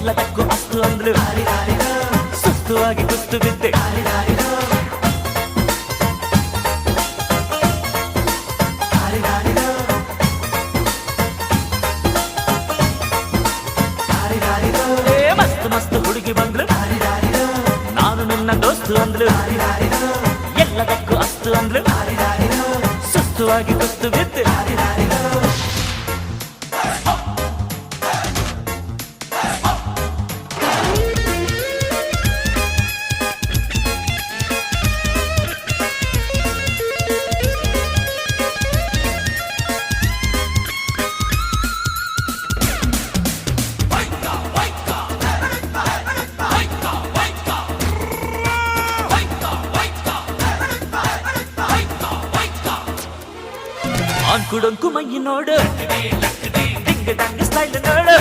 ಎಲ್ಲದಕ್ಕೂ ಅಸ್ತು ಅಂದ್ಲು ಸುಸ್ತುವಾಗಿ ಕುಸ್ತು ಬಿದ್ದೆ ಮಸ್ತ್ ಮಸ್ತ್ ಹುಡುಗಿ ಬಂದ್ಲು ನಾನು ನಿನ್ನ ದೋಸ್ತು ಅಂದ್ಲು ಎಲ್ಲದಕ್ಕೂ ಅಸ್ತು ಅಂದ್ಲು ಸುಸ್ತುವಾಗಿ ಕುಸ್ತು ಬಿದ್ದೆ ಆನ್ಕುಡೊಂಕು ಮೈ ನೋಡು ಡಿಂಗ್ ಡಂಗ್ ಸ್ಟೈಲ್ ನೋಡು